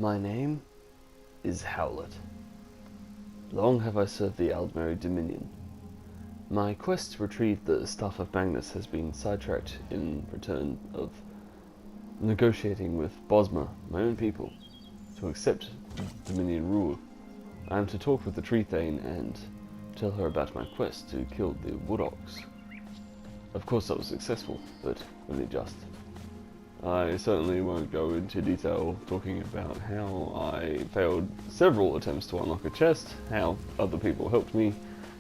My name is Howlitt. Long have I served the Aldmeri Dominion. My quest to retrieve the Staff of Magnus has been sidetracked in return of negotiating with Bosma, my own people, to accept Dominion rule. I am to talk with the Tree Thane and tell her about my quest to kill the Wood Ox. Of course I was successful, but only just. I certainly won't go into detail talking about how I failed several attempts to unlock a chest, how other people helped me,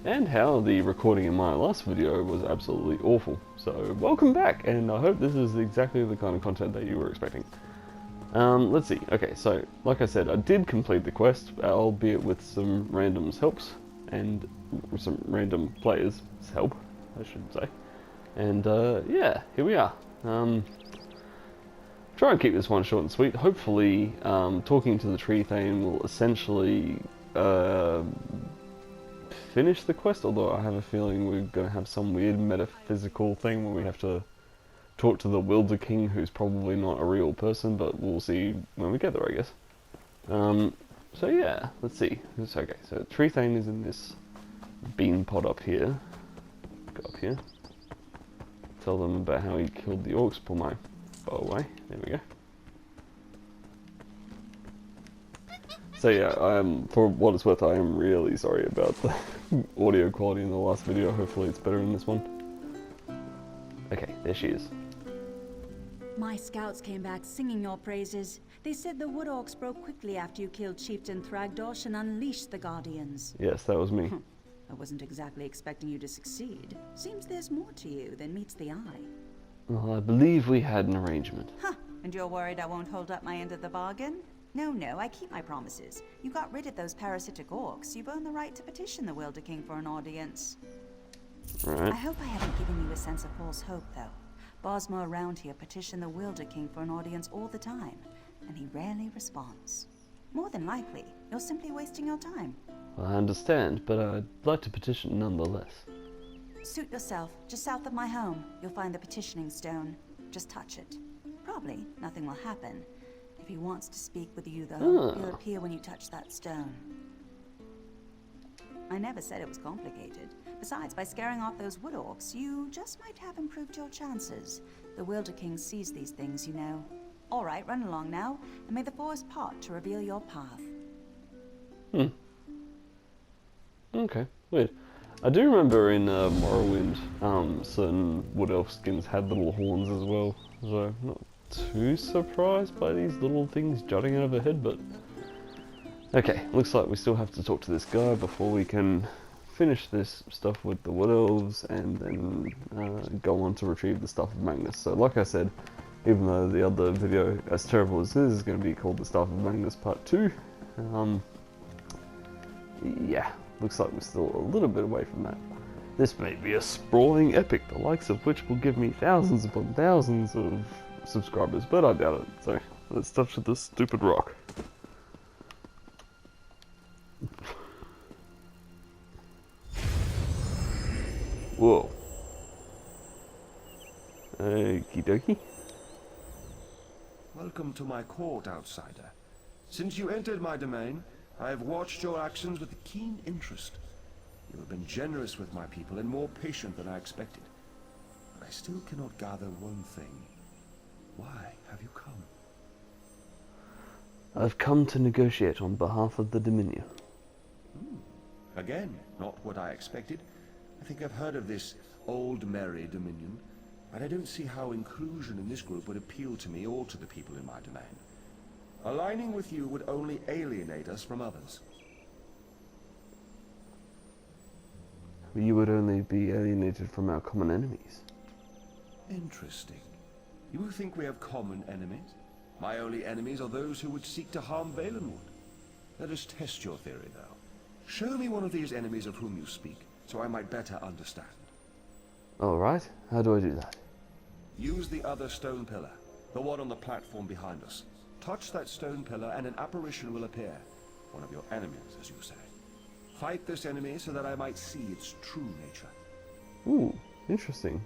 and how the recording in my last video was absolutely awful. So welcome back, and I hope this is exactly the kind of content that you were expecting. Let's see. Okay, so like I said, I did complete the quest, albeit with some randoms helps, and some random players' help, I should say. And yeah, here we are. Try and keep this one short and sweet. Hopefully, talking to the Tree Thane will essentially finish the quest, although I have a feeling we're going to have some weird metaphysical thing where we have to talk to the Wilder King, who's probably not a real person, but we'll see when we get there, I guess. So yeah, let's see. It's okay, so Tree Thane is in this bean pod up here. Go up here. Tell them about how he killed the orcs. Pull my bow away. There we go. So yeah, for what it's worth, I am really sorry about the audio quality in the last video. Hopefully it's better in this one. Okay, there she is. My scouts came back singing your praises. They said the Wood Orcs broke quickly after you killed Chieftain Thragdosh and unleashed the Guardians. Yes, that was me. I wasn't exactly expecting you to succeed. Seems there's more to you than meets the eye. Well, I believe we had an arrangement. Huh, and you're worried I won't hold up my end of the bargain? No, I keep my promises. You got rid of those parasitic orcs. You've earned the right to petition the Wilder King for an audience. Right. I hope I haven't given you a sense of false hope, though. Bosma around here petition the Wilder King for an audience all the time, and he rarely responds. More than likely, you're simply wasting your time. Well, I understand, but I'd like to petition nonetheless. Suit yourself. Just south of my home, you'll find the petitioning stone. Just touch it. Probably nothing will happen. If he wants to speak with you, though, he'll appear when you touch that stone. I never said it was complicated. Besides, by scaring off those wood orcs, you just might have improved your chances. The Wilder King sees these things, you know. All right, run along now, and may the forest part to reveal your path. Okay, weird. I do remember in Morrowind, certain wood elf skins had little horns as well, so I'm not too surprised by these little things jutting out of her head, but... Okay, looks like we still have to talk to this guy before we can finish this stuff with the wood elves and then go on to retrieve the Staff of Magnus. So like I said, even though the other video, as terrible as this, is going to be called the Staff of Magnus Part 2, yeah, looks like we're still a little bit away from that. This may be a sprawling epic, the likes of which will give me thousands upon thousands of subscribers, but I doubt it. So let's touch this stupid rock. Whoa. Okie dokie. Welcome to my court, outsider. Since you entered my domain, I have watched your actions with keen interest. You have been generous with my people and more patient than I expected. But I still cannot gather one thing. Why have you come? I've come to negotiate on behalf of the Dominion. Again, not what I expected. I think I've heard of this old merry Dominion, but I don't see how inclusion in this group would appeal to me or to the people in my domain. Aligning with you would only alienate us from others. You would only be alienated from our common enemies. Interesting. You think we have common enemies? My only enemies are those who would seek to harm Valenwood. Let us test your theory, though. Show me one of these enemies of whom you speak, so I might better understand. Alright, how do I do that? Use the other stone pillar, the one on the platform behind us. Touch that stone pillar and an apparition will appear. One of your enemies, as you say. Fight this enemy so that I might see its true nature. Ooh, interesting.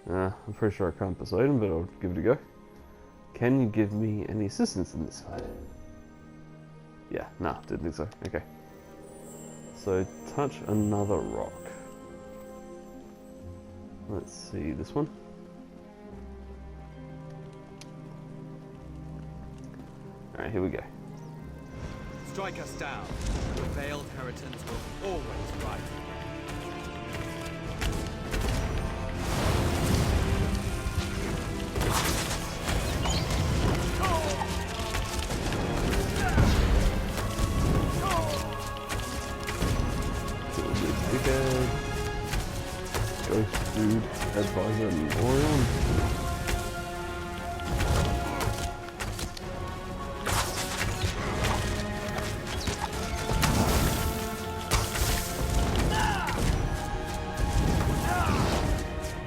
I'm pretty sure I can't persuade him, but I'll give it a go. Can you give me any assistance in this fight? Yeah, nah, didn't think so. Okay. So, touch another rock. Let's see, this one. Alright, here we go. Strike us down. The veiled inheritance will always rise. Ghost Dude, Advisor, and Orion.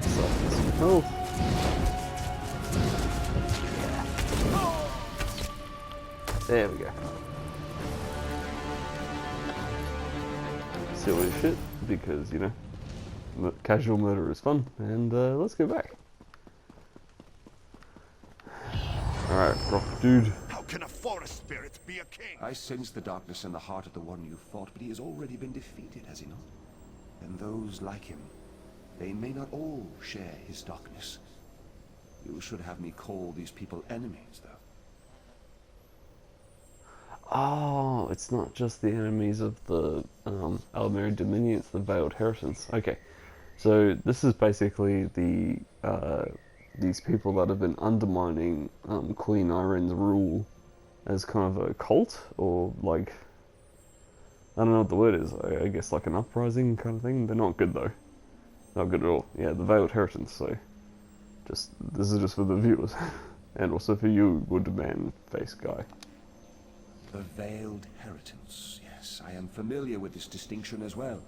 Suck some health. There we go. Silly shit, because, you know, casual murder is fun, and let's go back. Alright, rock dude. How can a forest spirit be a king? I sense the darkness in the heart of the one you fought, but he has already been defeated, has he not? And those like him, they may not all share his darkness. You should have me call these people enemies, though. Oh, it's not just the enemies of the Aldmeri Dominion, it's the Veiled Inheritance. Okay, so this is basically the these people that have been undermining Queen Irene's rule as kind of a cult, or like, I don't know what the word is, I guess like an uprising kind of thing. They're not good though. Not good at all. Yeah, the Veiled Inheritance, so just, this is just for the viewers. And also for you, Woodman face guy. The Veiled Inheritance, yes, I am familiar with this distinction as well.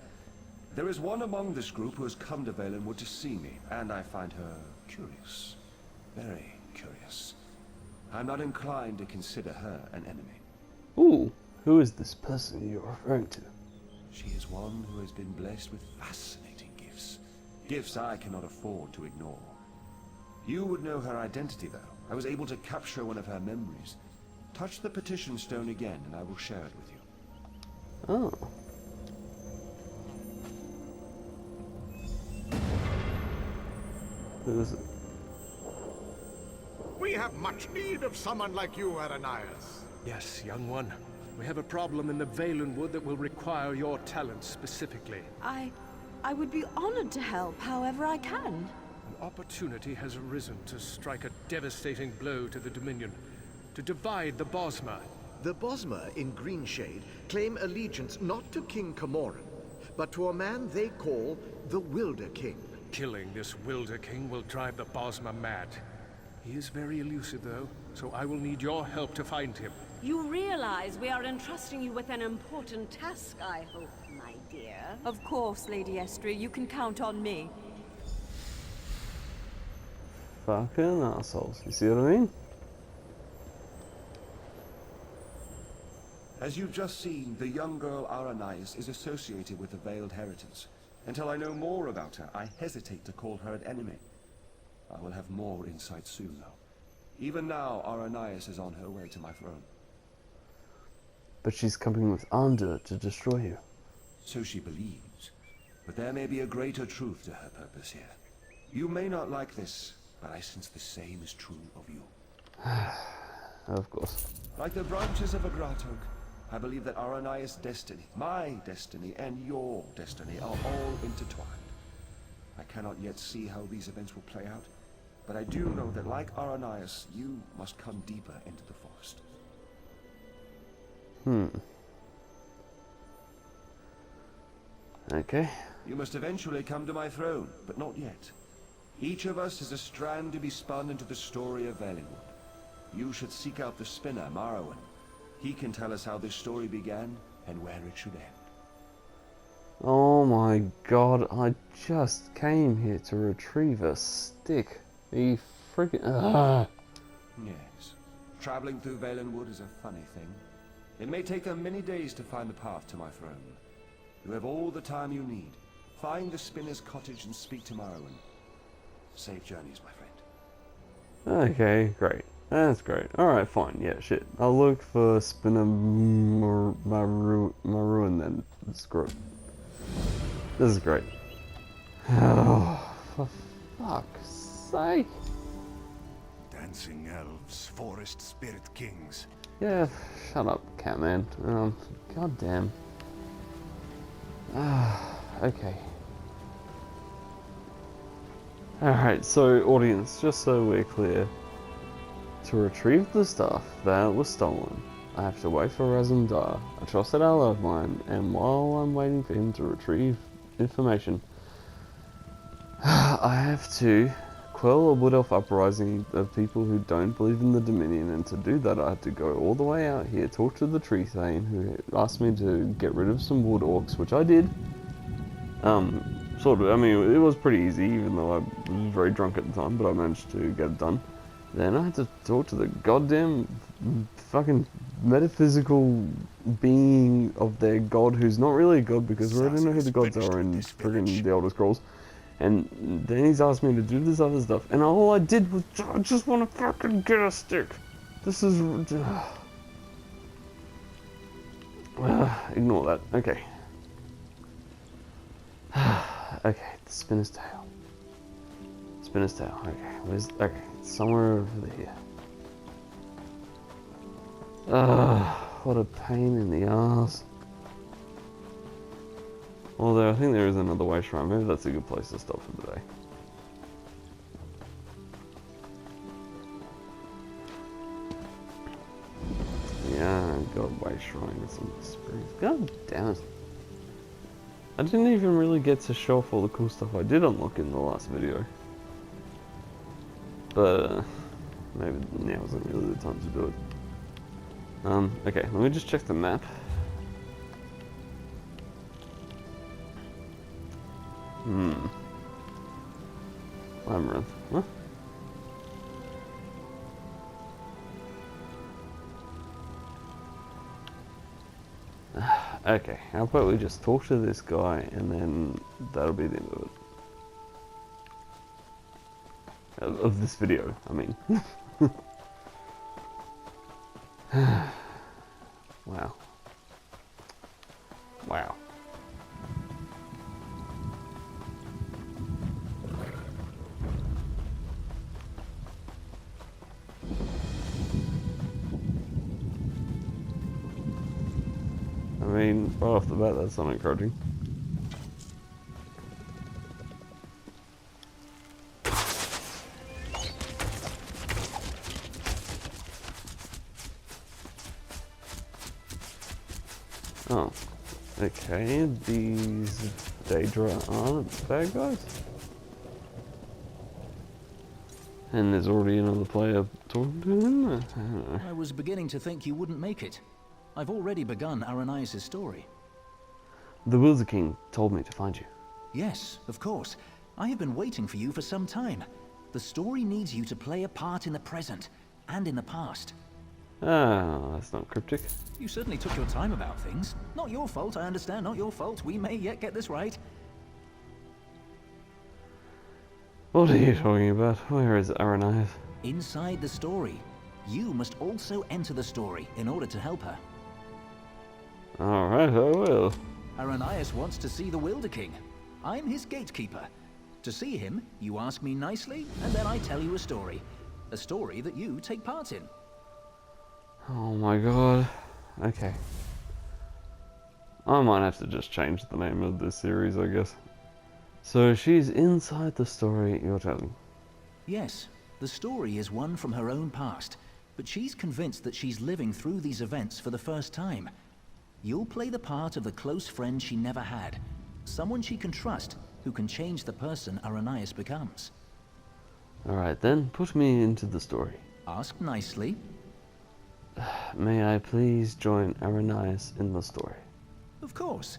There is one among this group who has come to Valenwood to see me, and I find her curious. Very curious. I'm not inclined to consider her an enemy. Ooh, who is this person you're referring to? She is one who has been blessed with fascinating gifts. Gifts I cannot afford to ignore. You would know her identity, though. I was able to capture one of her memories. Touch the petition stone again, and I will share it with you. Oh. Who is it? We have much need of someone like you, Aranias. Yes, young one. We have a problem in the Valenwood that will require your talents specifically. I would be honored to help however I can. An opportunity has arisen to strike a devastating blow to the Dominion, to divide the Bosma. The Bosma in Greenshade claim allegiance not to King Camoran, but to a man they call the Wilder King. Killing this Wilder King will drive the Bosma mad. He is very elusive, though, so I will need your help to find him. You realize we are entrusting you with an important task, I hope, my dear. Of course, Lady Estrie, you can count on me. Fucking assholes, you see what I mean? As you've just seen, the young girl Aranias is associated with the Veiled Inheritance. Until I know more about her, I hesitate to call her an enemy. I will have more insight soon, though. Even now, Aranias is on her way to my throne. But she's coming with Ander to destroy you. So she believes. But there may be a greater truth to her purpose here. You may not like this, but I sense the same is true of you. Of course. Like the branches of a grat oak, I believe that Aranias' destiny, my destiny, and your destiny are all intertwined. I cannot yet see how these events will play out, but I do know that like Aranias, you must come deeper into the forest. Okay. You must eventually come to my throne, but not yet. Each of us is a strand to be spun into the story of Valenwood. You should seek out the spinner, Marrowan. He can tell us how this story began and where it should end. Oh my god, I just came here to retrieve a stick. You freaking... Yes. Traveling through Valenwood is a funny thing. It may take them many days to find the path to my throne. You have all the time you need. Find the spinner's cottage and speak to Marrowan. Safe journeys, my friend. Okay, great. That's great. Alright, fine. Yeah, shit. I'll look for Spinner Maroon then. Screw it. This is great. Oh, for fuck's sake. Dancing elves, forest spirit kings. Yeah, shut up, Catman. God damn. Okay. Alright, so audience, just so we're clear. To retrieve the stuff that was stolen, I have to wait for Razumdar, a trusted ally of mine, and while I'm waiting for him to retrieve information, I have to quell a wood elf uprising of people who don't believe in the Dominion, and to do that I had to go all the way out here, talk to the Tree Thane, who asked me to get rid of some wood orcs, which I did. Sort of, I mean, it was pretty easy, even though I was very drunk at the time, but I managed to get it done. Then I had to talk to the goddamn fucking metaphysical being of their god, who's not really a god because we already know who the gods are in friggin' the Elder Scrolls. And then he's asked me to do this other stuff, and all I did was I just want to fucking get a stick. This is ignore that. Okay. Okay, the spinner's tail. Spinner's tail. Okay, where's okay? Somewhere over here. What a pain in the ass. Although I think there is another way shrine. Maybe that's a good place to stop for the day. Yeah, God, way shrine with some springs. God damn it. I didn't even really get to show off all the cool stuff I did unlock in the last video. But maybe now wasn't really the time to do it. Okay, let me just check the map. Labyrinth. Huh? Okay, how about we just talk to this guy and then that'll be the end of it. Of this video, I mean. Wow. Wow. I mean, right off the bat, that's not encouraging. Oh, okay, these Daedra aren't bad guys. And there's already another player talking to him? I don't know. I was beginning to think you wouldn't make it. I've already begun Aranias' story. The Wilder King told me to find you. Yes, of course. I have been waiting for you for some time. The story needs you to play a part in the present, and in the past. Ah, that's not cryptic. You certainly took your time about things. Not your fault, I understand, not your fault. We may yet get this right. What are you talking about? Where is Aranias? Inside the story. You must also enter the story in order to help her. Alright, I will. Aranias wants to see the Wilder King. I'm his gatekeeper. To see him, you ask me nicely, and then I tell you a story. A story that you take part in. Oh my god. Okay. I might have to just change the name of this series, I guess. So she's inside the story you're telling. Yes, the story is one from her own past, but she's convinced that she's living through these events for the first time. You'll play the part of the close friend she never had. Someone she can trust, who can change the person Aranias becomes. Alright then, put me into the story. Ask nicely. May I please join Aranias in the story? Of course.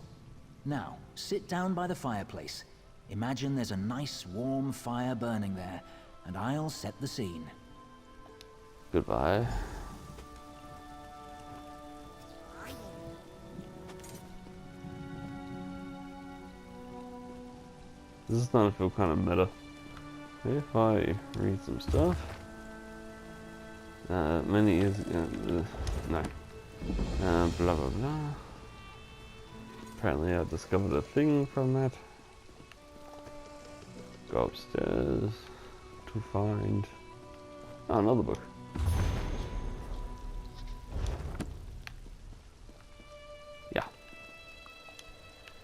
Now, sit down by the fireplace. Imagine there's a nice warm fire burning there, and I'll set the scene. Goodbye. This is starting to feel kind of meta. If I read some stuff. Many years ago, no. Blah blah blah. Apparently I discovered a thing from that. Go upstairs to find another book. Yeah.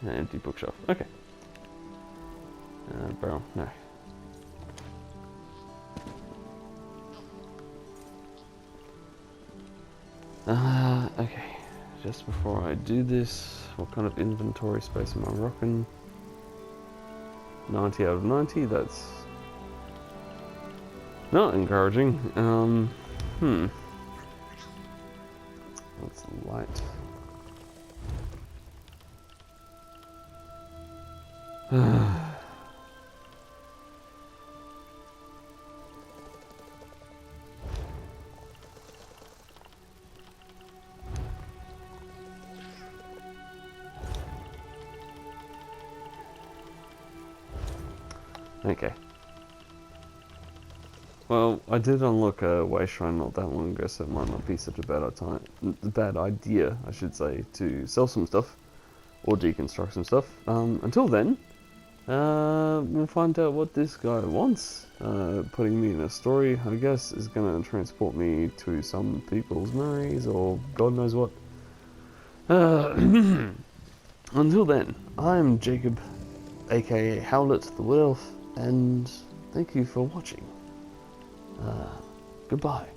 An empty bookshelf. Okay. Barrel, no. Okay. Just before I do this, what kind of inventory space am I rocking? 90 out of 90, that's not encouraging. That's light. Okay. Well, I did unlock a way shrine not that long ago, so it might not be such a bad idea, I should say, to sell some stuff or deconstruct some stuff. Until then, we'll find out what this guy wants. Putting me in a story, I guess, is going to transport me to some people's memories or God knows what. Until then, I'm Jacob, aka Howlitt the Wood Elf, and thank you for watching. Goodbye.